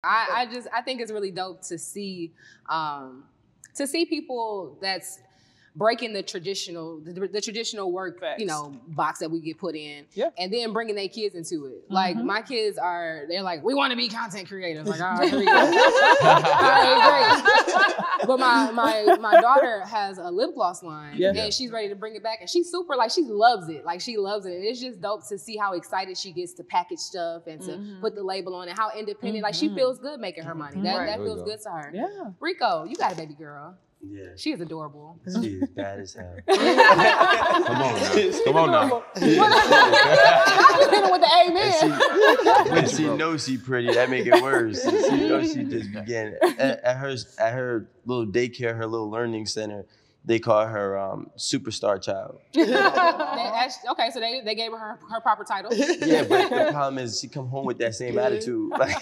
I think it's really dope to see people that's breaking the traditional work, Facts. you know, box that we get put in, Yeah. and then bringing their kids into it. Like my kids they're like, we want to be content creators. Like, all right, here we go. All right, great. But my daughter has a lip gloss line, and she's ready to bring it back, and she's super she loves it. Like she loves it. It's just dope to see how excited she gets to package stuff and to put the label on it. How independent, like she feels good making her money. That feels good to her. Yeah. Rico, you got a baby girl. Yeah. She is adorable. She is bad as hell. Come on now. Come on now. I just hit her with the amen. When she knows she pretty, that make it worse. She knows she just began at her little daycare, her little learning center. They call her superstar child. Okay, so they gave her proper title. Yeah, but the problem is she come home with that same attitude. And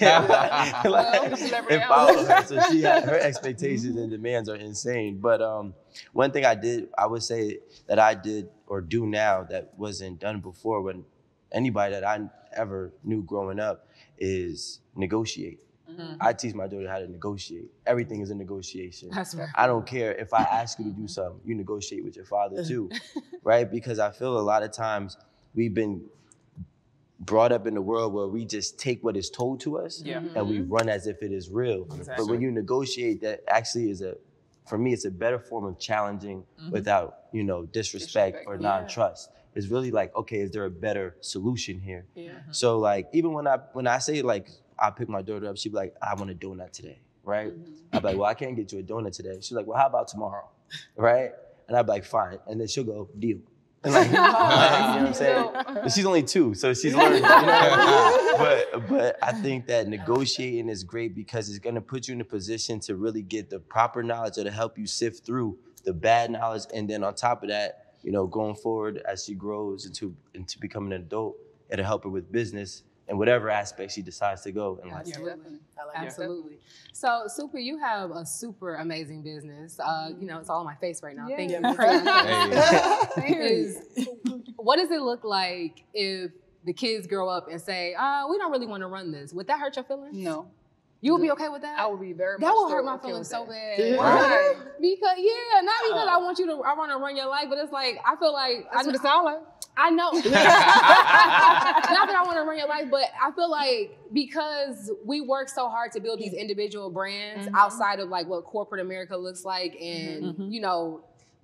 follow her. So her expectations and demands are insane. But one thing I would say that I did or do now that wasn't done before when anybody that I ever knew growing up is negotiate. I teach my daughter how to negotiate. Everything is a negotiation. That's right. I don't care if I ask you to do something, you negotiate with your father too, right? Because I feel a lot of times we've been brought up in the world where we just take what is told to us and we run as if it is real. Exactly. But when you negotiate, that actually is for me, it's a better form of challenging without, disrespect or non-trust. It's really like, okay, is there a better solution here? Yeah. So like, even when I say like, I pick my daughter up, she'd be like, I want a donut today, right? I'd be like, well, I can't get you a donut today. She's like, well, how about tomorrow, right? And I'd be like, fine. And then she'll go, deal. And like, you know what I'm saying? And she's only 2, so she's learning. You know what I mean? But I think that negotiating is great because it's gonna put you in a position to really get the proper knowledge or to help you sift through the bad knowledge. And then on top of that, going forward as she grows into becoming an adult, it'll help her with business and whatever aspect she decides to go in life. Absolutely. Absolutely. So, Super, you have a super amazing business. It's all on my face right now. Thank you. What does it look like if the kids grow up and say, we don't really want to run this? Would that hurt your feelings? No. You would be okay with that? I would be very much That would hurt my okay feelings so with bad. that. Why? Because, not because I want to run your life, but it's like, I feel like. That's what it sounds like. I know. Not that I want to run your life, but I feel like because we work so hard to build these individual brands outside of like what corporate America looks like and,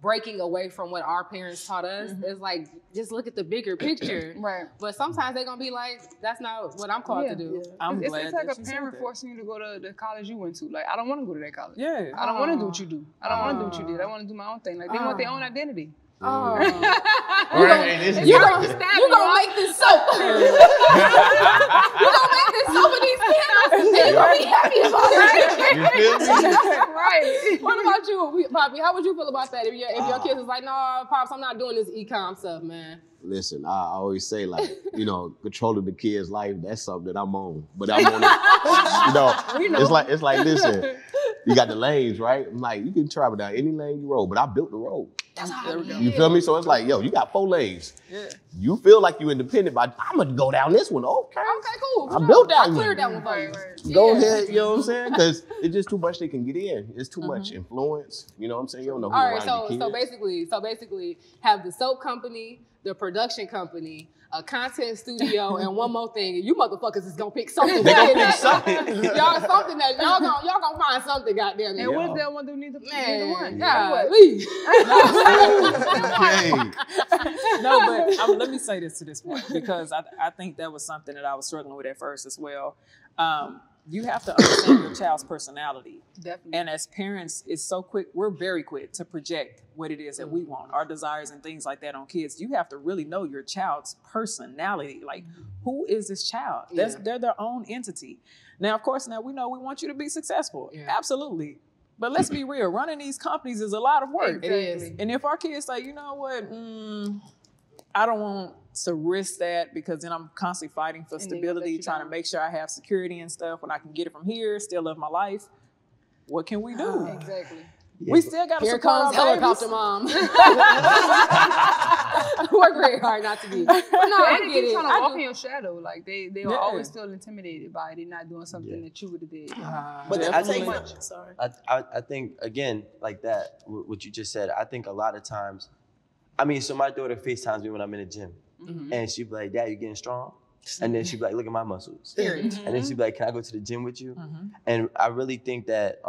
breaking away from what our parents taught us, it's like, just look at the bigger picture. Right. But sometimes they're going to be like, that's not what I'm called to do. I'm it's glad like that a you said parent that. forcing you to go to the college you went to. Like, I don't want to go to that college. Yeah. I don't want to do what you do. I don't want to do what you did. I want to do my own thing. Like, they want their own identity. Oh. Right, You gonna make this soap. You gonna make this soap with these candles and you gonna be happy about it. You feel me? Right. What about you, Poppy? How would you feel about that if your kids was like, no, Pops, I'm not doing this e-com stuff, man? Listen, I always say like, controlling the kid's life, that's something that I'm on. But I'm on it, it's like, listen, you got the lanes, right? I'm like, you can travel down any lane you roll, but I built the road. That's how You feel me? So it's like, yo, you got 4 lanes. Yeah. You feel like you independent, but I'm gonna go down this one. Okay, cool. I built that I one. cleared that one for you. Go ahead, you know what I'm saying? Because it's just too much they can get in. It's too much influence. You know what I'm saying? You don't know who around your kids. So basically, have the soap company, the production company, a content studio, and one more thing. You motherfuckers is gonna pick something. They gonna pick something. Y'all gonna find something, goddamn it. And what if they want to do neither one? God, leave. No, but let me say this to this point because I think that was something that I was struggling with at first as well. You have to understand your child's personality. Definitely. And as parents, we're very quick to project what it is that we want, our desires and things like that on kids. You have to really know your child's personality. Like, who is this child? They're their own entity. Now, of course, we know we want you to be successful. Yeah. Absolutely. But let's be real, running these companies is a lot of work. It is. And if our kids say, you know what, I don't want to risk that because then I'm constantly fighting for stability, trying to make sure I have security and stuff when I can get it from here, still live my life. What can we do? Exactly. We still got to Here support comes our helicopter babies. mom. Work very hard not to be. But no, I They get keep it. trying to I walk do. in your shadow. Like they are always still intimidated by it. They're not doing something that you would have did. But I I take think- much. Sorry. I think, again, like that, what you just said, I think a lot of times, I mean, so my daughter FaceTimes me when I'm in the gym. And she'd be like, Dad, you getting strong? And then she'd be like, look at my muscles. And then she'd be like, can I go to the gym with you? And I really think that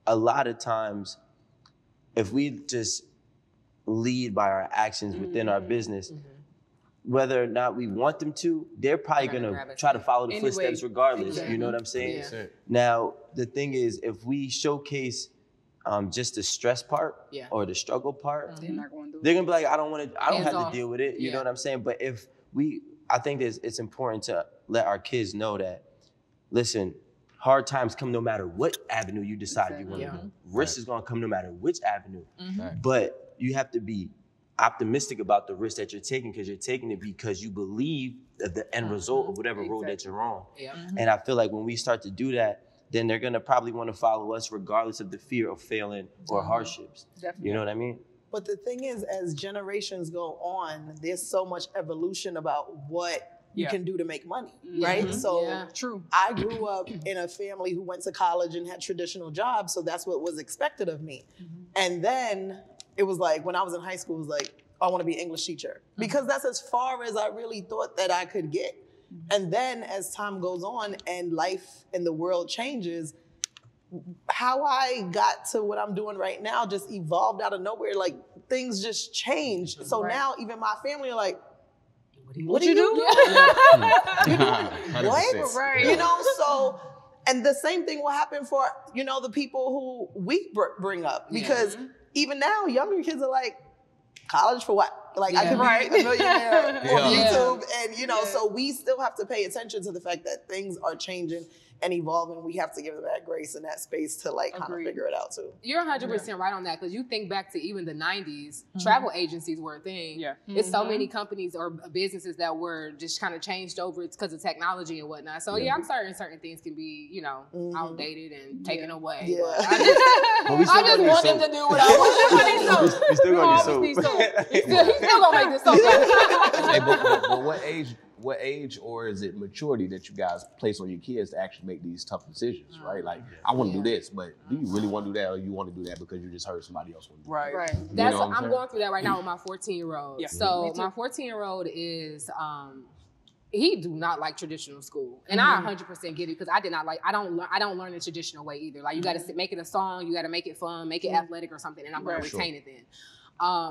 a lot of times, if we just lead by our actions within our business, whether or not we want them to, they're probably gonna try to follow the footsteps regardless. You know what I'm saying? Yeah. Now, the thing is, if we showcase just the stress part or the struggle part, They're not going to do it. they're gonna be like, I don't have off. to deal with it. You know what I'm saying? But I think it's important to let our kids know that, listen, hard times come no matter what avenue you decide you want to go. Risk is gonna come no matter which avenue. But you have to be optimistic about the risk that you're taking, because you're taking it because you believe that the end result of whatever road that you're on. And I feel like when we start to do that, then they're gonna probably want to follow us regardless of the fear of failing or hardships. Definitely. You know what I mean? But the thing is, as generations go on, there's so much evolution about what you can do to make money, right? So True. I grew up in a family who went to college and had traditional jobs, so that's what was expected of me. And then it was like, when I was in high school, it was like, I want to be an English teacher, because that's as far as I really thought that I could get. And then as time goes on and life and the world changes, how I got to what I'm doing right now just evolved out of nowhere. Like, things just changed. So now even my family are like, what do you do? What? Right. You know, so, and the same thing will happen for, you know, the people who we bring up, because even now younger kids are like, college for what? Like, I could be a millionaire on YouTube. And, you know, so we still have to pay attention to the fact that things are changing and evolving. We have to give them that grace and that space to like kind of figure it out too. You're 100% right on that, because you think back to even the 90s, travel agencies were a thing. It's so many companies or businesses that were just kind of changed over because of technology and whatnot. So I'm certain things can be, you know, outdated and taken away. But I just want them to do what I want. We still gonna need soap. He's still gonna make this soap. Hey, but what age or is it maturity that you guys place on your kids to actually make these tough decisions, right? Like, I want to do this, but do you really want to do that, or you want to do that because you just heard somebody else want to do it? Right. That's You know what I'm I'm going through that right now with my 14-year-old. So my 14-year-old is he do not like traditional school, and I 100% get it, because I did not like. I don't learn the traditional way either. Like, you got to make it a song, you got to make it fun, make it athletic or something, and I'm going to retain it then.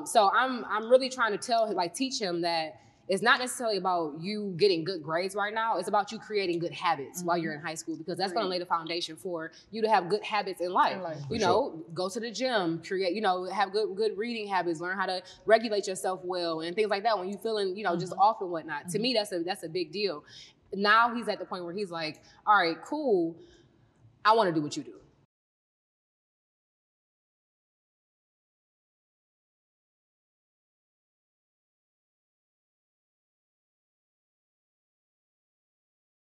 So I'm really trying to teach him that it's not necessarily about you getting good grades right now. It's about you creating good habits while you're in high school, because that's going to lay the foundation for you to have good habits in life. You know, go to the gym, create, you know, have good reading habits, learn how to regulate yourself well and things like that when you feeling, you know, just off and whatnot. To me, that's a big deal. Now he's at the point where he's like, all right, cool. I want to do what you do.